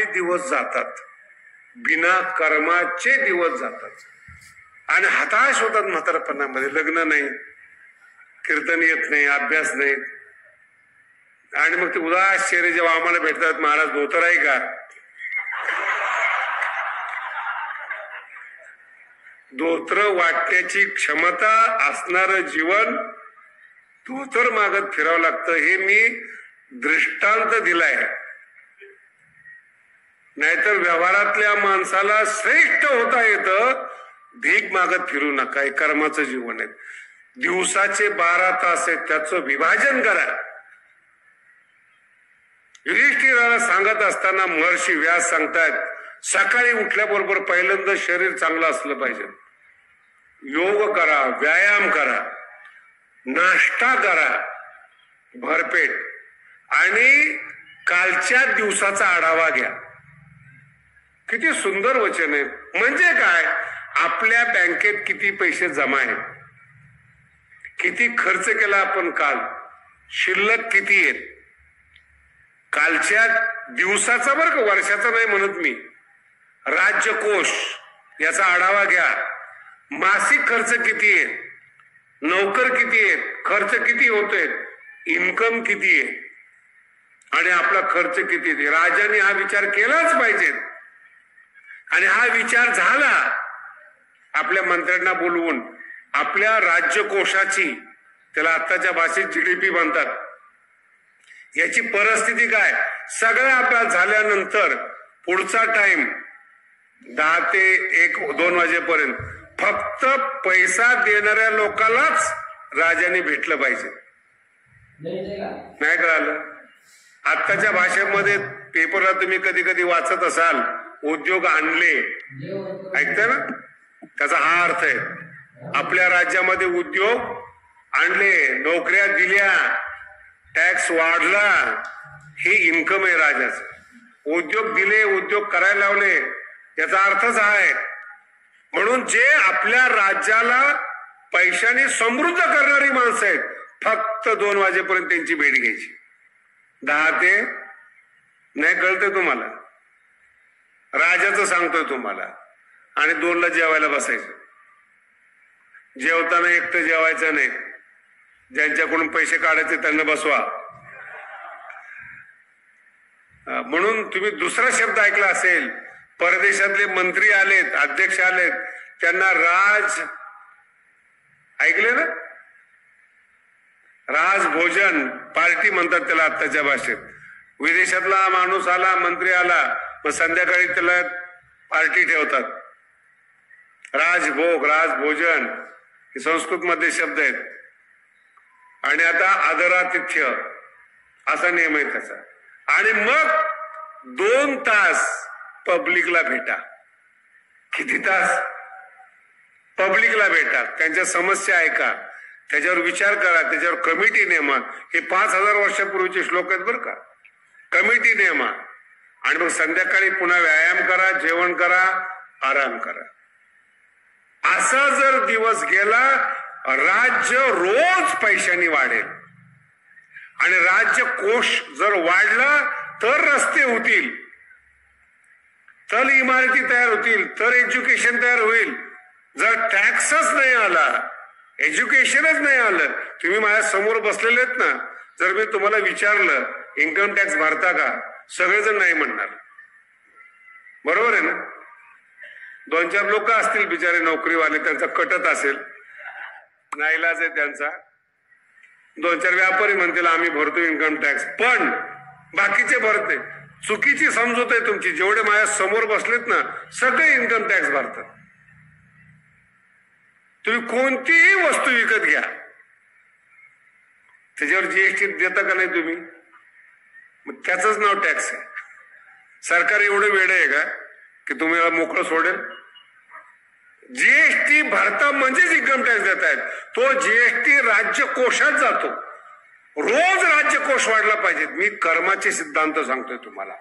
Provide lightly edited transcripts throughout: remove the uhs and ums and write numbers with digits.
दिवस जातात, बिना कर्माचे दिवस जातात आणि हताश होतात. म्हातारपणामध्ये लग्न नाही, कीर्तन येत नाही, अभ्यास नाही आणि मग ते उदास चेहरे जेव्हा आम्हाला भेटतात, महाराज धोतर आहे का? धोतर वाटण्याची क्षमता असणारं जीवन धोतर मागत फिरावं लागतं, हे मी दृष्टांत दिलाय. नाहीतर व्यवहारातल्या माणसाला श्रेष्ठ होता येतं, भीक मागत फिरू नका. हे कर्माचं जीवन आहे. दिवसाचे 12 तास आहेत, त्याचं विभाजन करा. युधिष्ठिराला सांगत असताना महर्षी व्यास सांगतायत, सकाळी उठल्याबरोबर पहिल्यांदा शरीर चांगलं असलं पाहिजे. योग करा, व्यायाम करा, नाश्ता करा भरपेट आणि कालच्या दिवसाचा आढावा घ्या. किती सुंदर वचन आहे. म्हणजे काय, आपल्या बँकेत किती पैसे जमा आहेत, किती खर्च केला आपण काल, शिल्लक किती आहेत, कालच्या दिवसाचा बरं का, वर्षाचा नाही म्हणत मी, राज्यकोष याचा आढावा घ्या. मासिक खर्च किती आहे, नोकर किती आहेत, खर्च किती होतोय, इन्कम किती आहे आणि आपला खर्च किती आहे. राजाने हा विचार केलाच पाहिजे आणि हा विचार झाला. आपल्या मंत्र्यांना बोलवून आपल्या राज्यकोशाची, त्याला आत्ताच्या भाषेत जीडीपी म्हणतात, याची परिस्थिती काय, सगळा अभ्यास झाल्यानंतर पुढचा टाइम 10 ते 1-2 वाजेपर्यंत फक्त पैसा देणाऱ्या लोकांनाच राजाने भेटलं पाहिजे. नाही कळालं? आत्ताच्या भाषेमध्ये पेपरला तुम्ही कधी कधी वाचत असाल, उद्योग आणले, ऐकताय ना, त्याचा हा अर्थ आहे. आपल्या राज्यामध्ये उद्योग आणले, नोकऱ्या दिल्या, टॅक्स वाढला, हे इन्कम आहे राजाचं. उद्योग दिले, उद्योग करायला लावले, याचा अर्थच हा आहे. म्हणून जे आपल्या राज्याला पैशाने समृद्ध करणारी माणसं आहेत, फक्त 2 वाजेपर्यंत त्यांची भेट घ्यायची. 10 ते नाही कळतंय तुम्हाला, राजाचं सांगतोय तुम्हाला. आणि 2ला जेवायला बसायचं. जेवताना एकटं जेवायचं नाही, ज्यांच्याकडून पैसे काढायचे त्यांना बसवा. म्हणून तुम्ही दुसरा शब्द ऐकला असेल, परदेशातले मंत्री आलेत, अध्यक्ष आलेत, त्यांना राज, ऐकले ना, राजभोजन पार्टी म्हणतात त्याला आत्ताच्या भाषेत. विदेशातला माणूस आला, मंत्री आला, मग संध्याकाळी त्याला पार्टी ठेवतात. राजभोग, राजभोजन हे संस्कृत मध्ये शब्द आहेत. आणि आता आदरातिथ्य असा नियम आहे त्याचा. आणि मग 2 तास पब्लिकला भेटा. किती तास पब्लिकला भेटा, त्यांच्या समस्या ऐका, त्याच्यावर विचार करा, त्याच्यावर कमिटी नेमा. हे 5000 वर्षापूर्वीचे श्लोक आहेत बरं का. कमिटी नेमा आणि मग संध्याकाळी पुन्हा व्यायाम करा, जेवण करा, आराम करा. असा जर दिवस गेला, राज्य रोज पैशाने वाढेल आणि राज्य कोश जर वाढला तर रस्ते होतील, तर इमारती तयार होतील, तर एज्युकेशन तयार होईल. जर टॅक्सच नाही आला, एज्युकेशनच नाही आलं, तुम्ही माझ्या समोर बसलेले आहेत ना, जर मी तुम्हाला विचारलं इन्कम टॅक्स भरता का, सगळेजण नाही म्हणणार. बरोबर आहे ना? 2-4 लोक असतील बिचारे नोकरीवाले, त्यांचा कटत असेल, नाईलाज आहे त्यांचा. 2-4 व्यापारी म्हणतील आम्ही भरतो इन्कम टॅक्स, पण बाकीचे भरत नाही. चुकीची समजूत आहे तुमची. जेवढे माझ्या समोर बसलेत ना, सगळे इन्कम टॅक्स भरतात. तुम्ही कोणतीही वस्तू विकत घ्या, त्याच्यावर जीएसटी देता का नाही तुम्ही? मग त्याचंच नाव टॅक्स आहे. सरकार एवढं वेड आहे का की तुम्ही मोकळं सोडेल? जीएसटी भरता म्हणजेच इन्कम टॅक्स देत आहेत. तो जीएसटी राज्य कोशात जातो. रोज राज्य कोश वाढला पाहिजे. मी कर्माचे सिद्धांत सांगतोय तुम्हाला.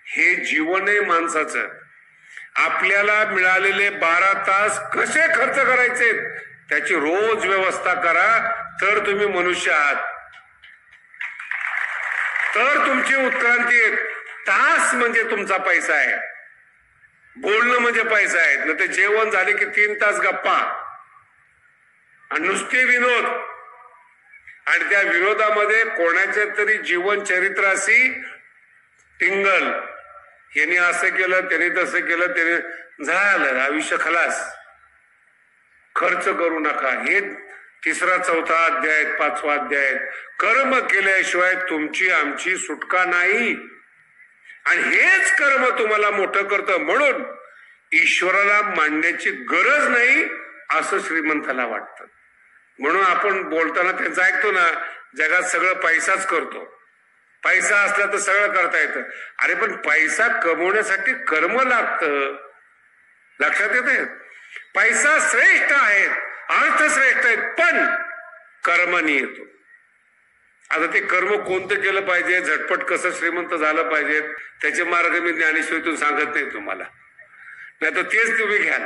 हे जीवन आहे माणसाचं. आपल्याला मिळालेले 12 तास कसे खर्च करायचे त्याची रोज व्यवस्था करा, तर तुम्ही मनुष्य आहात, तर तुमची उत्क्रांती आहे. तास म्हणजे तुमचा पैसा आहे, बोलणं म्हणजे पैसा आहे. न ते जेवण झाले की 3 तास गप्पा आणि नुसते विनोद, आणि त्या विनोदामध्ये कोणाच्या तरी जीवन चरित्राशी टिंगल, याने असं केलं त्याने तसं केलं, त्याने झालं आयुष्य खलास. खर्च करू नका. हे 3रा 4था अध्याय 5वा अध्याय. कर्म केल्याशिवाय तुमची आमची सुटका नाही, आणि हेच कर्म तुम्हाला मोठं करतं. म्हणून ईश्वराला मानण्याची गरज नाही असं श्रीमंताला वाटतं. म्हणून आपण बोलताना त्यांचं ऐकतो ना, जगात सगळं पैसाच करतो, पैसा असला तर सगळं करता येतं. अरे पण पैसा कमवण्यासाठी कर्म लागतं, लक्षात येते. पैसा श्रेष्ठ आहेत, अर्थ श्रेष्ठ आहेत, पण कर्माने येतो. आता ते कर्म कोणतं केलं पाहिजे, झटपट कसं श्रीमंत झालं पाहिजे, त्याचे मार्ग मी ज्ञानेश्वरीतून सांगत नाही तुम्हाला, नाही तर तेच तुम्ही घ्याल.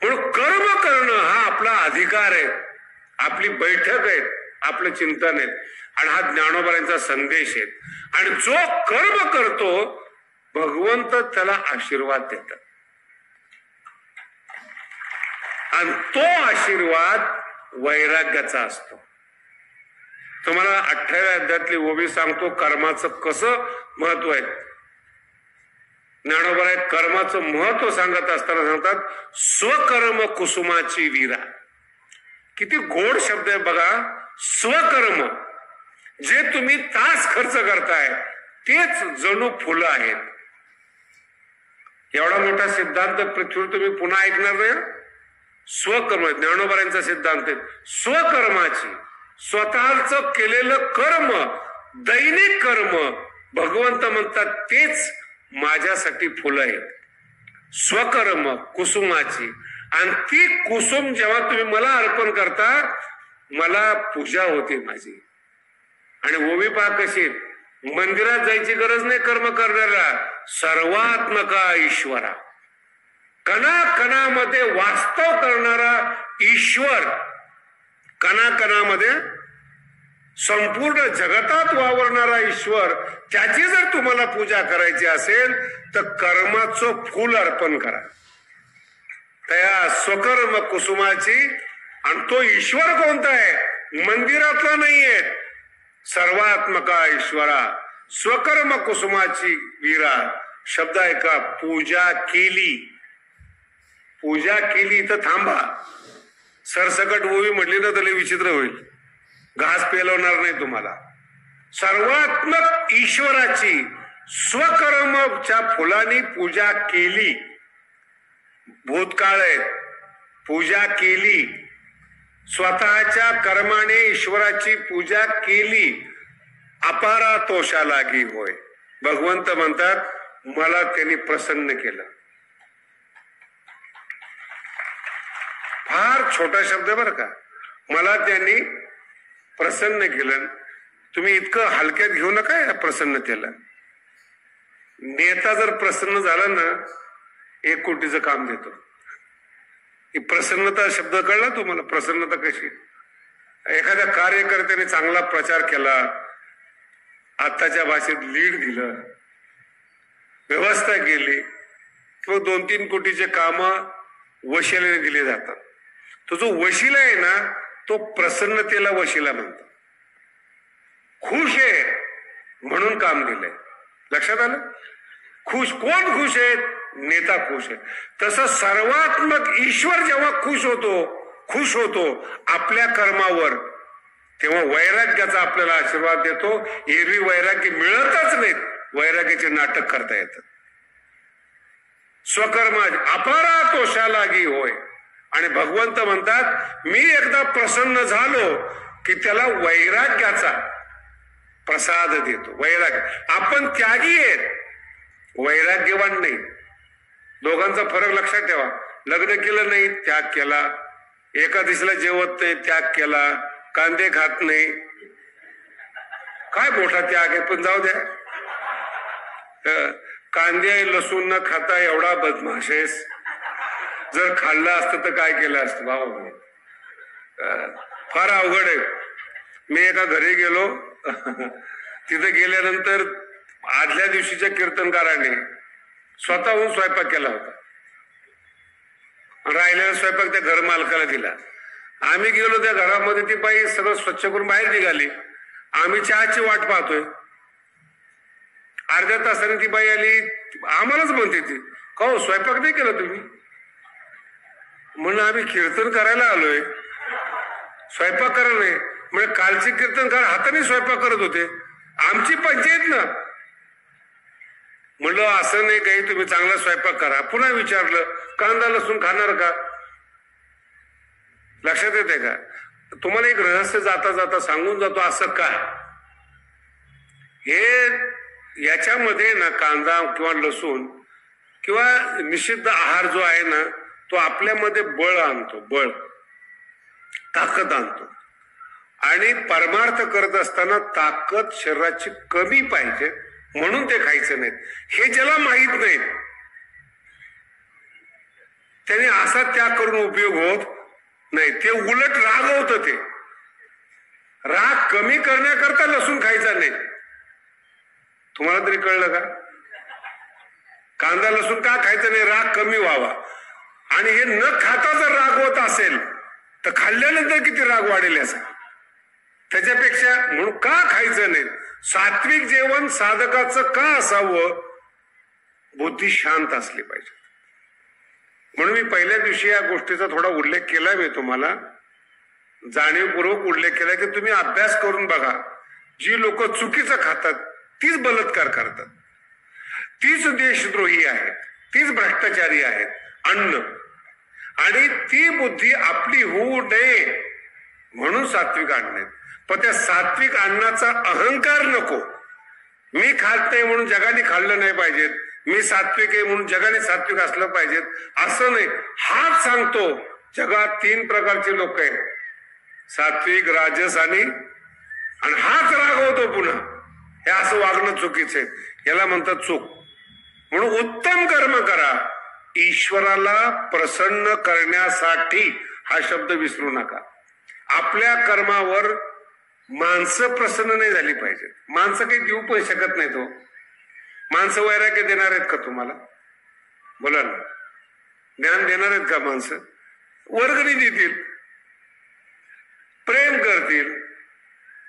म्हणून कर्म करणं हा आपला अधिकार आहे, आपली बैठक आहे, आपलं चिंतन आहे, आणि हा ज्ञानोबांचा संदेश आहे. आणि जो कर्म करतो भगवंत त्याला आशीर्वाद देतात, आणि तो आशीर्वाद वैराग्याचा असतो. तुम्हाला 18व्या अध्यायातली ओवी सांगतो कर्माचं कसं महत्व आहे. ज्ञानोबा कर्माचं महत्व सांगत असताना सांगतात, स्वकर्म कुसुमाची वीरा. किती गोड शब्द आहे बघा. स्वकर्म, जे तुम्ही तास खर्च करताय तेच जणू फुलं आहेत. एवढा मोठा सिद्धांत पृथ्वीवर तुम्ही पुन्हा ऐकणार नाही. स्वकर्म ज्ञानोबांचा सिद्धांत आहे. स्वकर्माची, स्वतःच केलेलं कर्म, दैनिक कर्म, भगवंत म्हणतात तेच माझ्यासाठी फुलं आहेत. स्वकर्म कुसुमाची, आणि ती कुसुम जेव्हा तुम्ही मला अर्पण करता, मला पूजा होते माझी. आणि ओवी पहा कशी, मंदिरात जायची गरज नाही कर्म करणारा, सर्वात्मका ईश्वरा, कणाकणामध्ये वास्तव करणारा ईश्वर, कणाकणामध्ये संपूर्ण जगतात वावरणारा ईश्वर, त्याची जर तुम्हाला पूजा करायची असेल तर कर्माचं फूल अर्पण करा त्या स्वकर्म कुसुमाची. आणि तो ईश्वर कोणता आहे, मंदिरातला नाहीये, सर्वात्मका ईश्वरा, स्वकर्म कुसुमाची वीरा. शब्द आहे का, पूजा केली. पूजा केली तर थांबा, सरसकट ओवी म्हटली ना तर विचित्र होईल, घास पेलवणार नाही तुम्हाला. सर्वात्मक ईश्वराची स्वकर्मच्या फुलांनी पूजा केली. भूतकाळ आहे, पूजा केली. स्वतःच्या कर्माने ईश्वराची पूजा केली. अपारा तोषा लागी होय. भगवंत म्हणतात मला त्यांनी प्रसन्न केलं. फार छोटा शब्द बरं का, मला त्यांनी प्रसन्न केलं. तुम्ही इतकं हलक्यात घेऊ नका या प्रसन्नतेला. नेता जर प्रसन्न झाला ना, 1 कोटीचं काम देतो. ही प्रसन्नता शब्द कळला तुम्हाला, प्रसन्नता कशी. एखाद्या कार्यकर्त्याने चांगला प्रचार केला, आत्ताच्या भाषेत लीड दिलं, व्यवस्था केली, किंवा 2-3 कोटीचे काम वशिल्याने दिले जातात. तो जो वशिला आहे ना, तो प्रसन्नतेला वशिला म्हणतात. खुश आहे म्हणून काम दिलंय, लक्षात आलं. खुश कोण खुश आहे, नेता खुश आहे. तसं सर्वात्मक ईश्वर जेव्हा खुश होतो आपल्या कर्मावर, तेव्हा वैराग्याचा आपल्याला आशीर्वाद देतो. एरवी वैराग्य मिळतच नाहीत, वैराग्याचे नाटक करता येतात. स्वकर्म अपारा तोषा लागी होय. आणि भगवंत म्हणतात मी एकदा प्रसन्न झालो की त्याला वैराग्याचा प्रसाद देतो. वैराग्य, आपण त्यागी आहेत, वैराग्यवान नाही. दोघांचा फरक लक्षात ठेवा. लग्न केलं नाही, त्याग केला. एकादशीला जेवत नाही, त्याग केला. कांदे खात नाही, काय मोठा त्याग आहे. पण जाऊ द्या, कांदे लसूण न खाता एवढा बदमाश आहेस. जर खाल्लं असतं तर काय केलं असतं बाबा. फार अवघड आहे. मी एका घरी गेलो, तिथे गेल्यानंतर आदल्या दिवशीच्या कीर्तनकाराने स्वतःहून स्वयंपाक केला होता. राहिलेला स्वयंपाक त्या घर मालकाला दिला. आम्ही गेलो त्या घरामध्ये, ती बाई सगळं स्वच्छ करून बाहेर निघाली. आम्ही चहाची वाट पाहतोय. अर्ध्या तासाने ती बाई आली, आम्हालाच म्हणते ती, का हो स्वयंपाक नाही केला तुम्ही? म्हणून आम्ही कीर्तन करायला आलोय, स्वयंपाक करा नाही. म्हणजे कालचे कीर्तनकार हाताने स्वयंपाक करत होते, आमची पंचायत ना. म्हणलं असं नाही काही, तुम्ही चांगला स्वयंपाक करा. पुन्हा विचारलं, कांदा लसूण खाणार का? लक्षात येते का? तुम्हाला एक रहस्य जाता जाता सांगून जातो. असं का? हे याच्यामध्ये ना कांदा किंवा लसूण किंवा निषिद्ध आहार जो आहे ना, तो आपल्यामध्ये बळ आणतो, बळ, ताकद आणतो. आणि परमार्थ करत असताना ताकद शरीराची कमी पाहिजे म्हणून ते खायचं नाहीत. हे ज्याला माहित नाही त्याने असा त्याग करून उपयोग होत नाही. ते उलट रागवतं. ते राग कमी करण्याकरता लसूण खायचा नाही. तुम्हाला तरी कळलं का? कांदा लसूण का खायचं नाही? राग कमी व्हावा. आणि हे न खाता जर राग होत असेल तर खाल्ल्यानंतर किती राग वाढेल याचा. त्याच्यापेक्षा म्हणून का खायचं नाही? सात्विक जेवण साधकाचं का असावं? बुद्धी शांत असली पाहिजे. म्हणून मी पहिल्या दिवशी या गोष्टीचा थोडा उल्लेख केला. मी तुम्हाला जाणीवपूर्वक उल्लेख केला की तुम्ही अभ्यास करून बघा. जी लोक चुकीचं खातात तीच बलात्कार करतात, तीच देशद्रोही आहेत, तीच भ्रष्टाचारी आहेत. अन्न आणि ती बुद्धी आपली होऊ नये म्हणून सात्विक अन्न. पण त्या सात्विक अन्नाचा अहंकार नको. मी खात नाही म्हणून जगाने खाल्लं नाही पाहिजेत, मी सात्विक आहे म्हणून जगाने सात्विक असलं पाहिजेत असं नाही. हाच सांगतो जगात 3 प्रकारचे लोक आहेत, सात्विक, राजस आणि हाच रागवतो पुन्हा. हे असं वागणं चुकीचं आहे. याला म्हणतात चूक. म्हणून उत्तम कर्म करा ईश्वराला प्रसन्न करण्यासाठी. हा शब्द विसरू नका. आपल्या कर्मावर माणसं प्रसन्न नाही झाली पाहिजे. माणसं काही देऊ पण शकत नाही. तो माणसं वैराग्य देणार आहेत का तुम्हाला? बोला ना. ज्ञान देणार आहेत का माणसं? वर्गणी देतील, प्रेम करतील,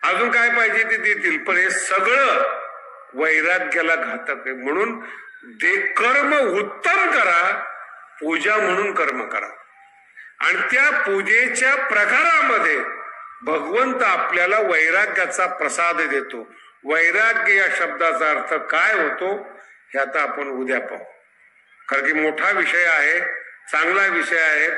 अजून काय पाहिजे ते देतील. पण हे सगळं वैराग्याला घातक आहे. म्हणून कर्म उत्तम करा, पूजा म्हणून कर्म करा. आणि त्या पूजेच्या प्रकारामध्ये भगवंत आपल्याला वैराग्याचा प्रसाद देतो. वैराग्य या शब्दाचा अर्थ काय होतो हे आता आपण उद्या पाहू. कारण की मोठा विषय आहे, चांगला विषय आहे.